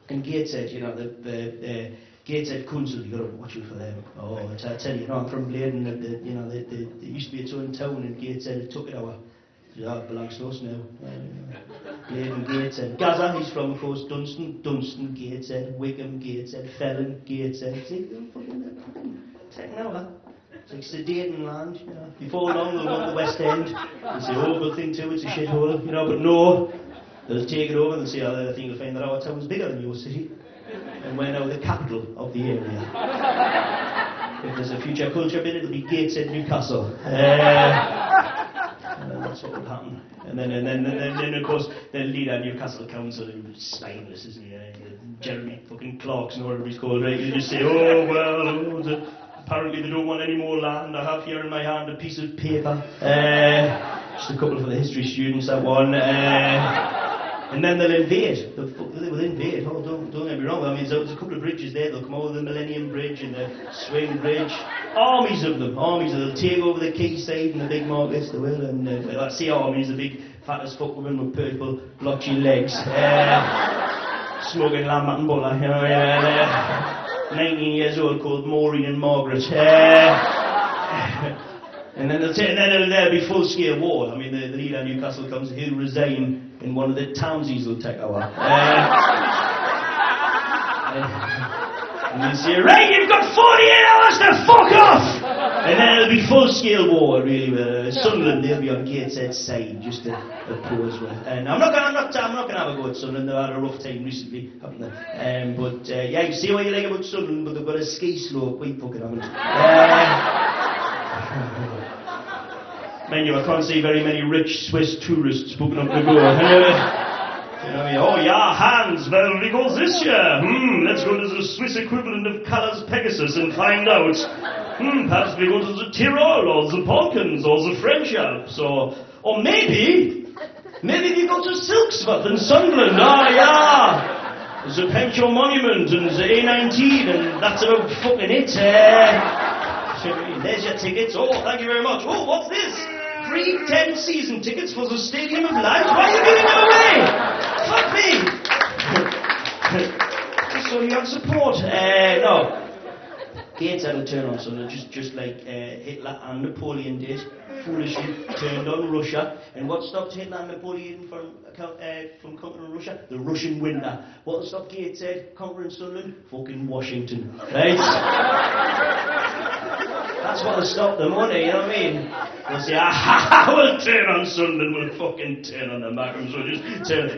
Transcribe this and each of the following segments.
And Gateshead, you know, the Gateshead Council, you got to watch out for them. Oh, I tell you, I'm from Bladen, you know, there used to be its own town in Gateshead, took it over. Yeah, it belongs to us now. Bladen, Gateshead. Gaza, he's from, of course, Dunstan, Gateshead, Wickham, Gateshead, Felon, Gateshead. See, they're fucking taking over. It's like sedating land, you know. Before long, they'll go to the West End. They'll say, oh, good thing too, it's a shithole, you know, but no. They'll take it over and they'll say, oh, I think you'll find that our town's bigger than your city. And we're now the capital of the area. If there's a future culture bit, it'll be Gateshead, Newcastle. That's what will happen. And then of course, the leader of Newcastle Council, who's spineless, isn't he? Jeremy fucking Clarkson, or whatever he's called, right? He'll just say, oh, well, apparently they don't want any more land. I have here in my hand a piece of paper. Just a couple for the history students, that one. And then they'll invade. They will invade. Oh, don't get me wrong. I mean, there's a couple of bridges there. They'll come over the Millennium Bridge and the Swing Bridge. Armies of them. They'll take over the quayside and the big markets. They will. And I say armies, the big fat as fuck women with purple blotchy legs, smoking lamb and butter. You know, 19 years old, called Maureen and Margaret. And then there'll be full-scale war. I mean, the leader of Newcastle comes, he'll resign, and one of the townsies will take over. And they'll say, right, you've got 48 hours to fuck off! And then it'll be full-scale war, really. Sunderland, they'll be on Gateshead's side, just to oppose with. And I'm not gonna have a go at Sunderland. They've had a rough time recently, haven't they? Yeah, you see what you like about Sunderland, but they've got a ski slope. We fucking haven't. Mind you, I can't see very many rich Swiss tourists booking up the go. You know what I mean? Oh yeah, Hans, well, because this year, let's go to the Swiss equivalent of Calais Pegasus and find out. Perhaps we go to the Tyrol, or the Balkans, or the French Alps, or maybe we go to Silksworth and Sunderland. Ah, yeah. There's a Pension Monument and the A19, and that's about fucking it. There's your tickets. Oh, thank you very much. Oh, what's this? Free 10 season tickets for the Stadium of Light. Why are you giving them away? Fuck me. Just so you have support. No. Gateshead will turn on Sunderland, just like Hitler and Napoleon did. Foolishly turned on Russia. And what stopped Hitler and Napoleon from conquering Russia? The Russian winter. What stopped Gateshead conquering Sunderland? Fucking Washington. Right? That's what will stop them, won't it? You know what I mean? They'll say, we'll turn on Sunderland, we'll fucking turn on the Macrams,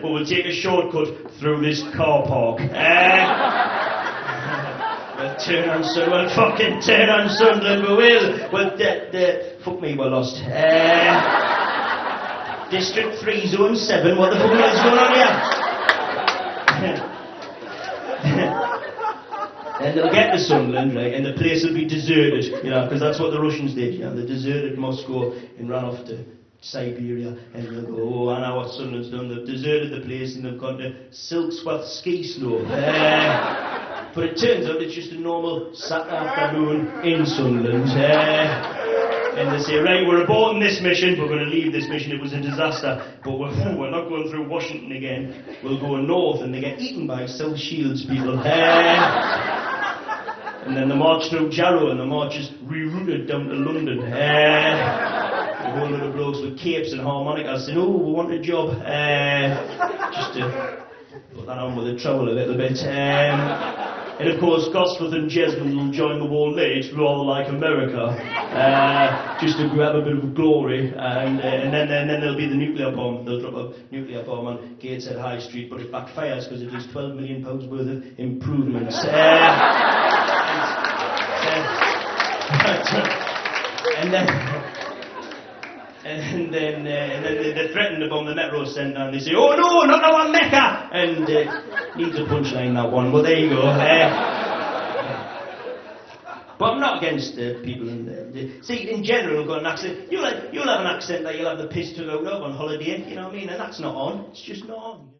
we'll take a shortcut through this car park. We'll turn on Sunderland, we'll fucking turn on Sunderland, we will. Fuck me, we're lost. District 3, Zone 7, what the fuck is going on here? And they'll get to Sunderland, right, and the place will be deserted, you know, because that's what the Russians did, you know, they deserted Moscow and ran off to Siberia, and they'll go, oh, I know what Sunderland's done, they've deserted the place and they've gone to Silksworth ski slope. But it turns out it's just a normal Saturday afternoon in Sunderland. And they say, right, we're aborting this mission, we're going to leave this mission, it was a disaster, but we're not going through Washington again, we'll go north, and they get eaten by South Shields people. And then they march through Jarrow, and the march is rerouted down to London. A whole lot of blokes with capes and harmonicas saying, oh, we want a job. Just to put that on with the trouble a little bit. And of course, Gosforth and Jesmond will join the war late, rather like America, just to grab a bit of glory, and then there'll be the nuclear bomb. They'll drop a nuclear bomb on Gateshead High Street, but it backfires because it does £12 million worth of improvements. And then they threaten to bomb the Metro Centre, and they say, oh no, not our Mecca! And needs a punchline, that one, but there you go. But I'm not against people see, in general, I've got an accent. You'll have an accent that you'll have the piss took out of on holiday, you know what I mean? And that's not on. It's just not on.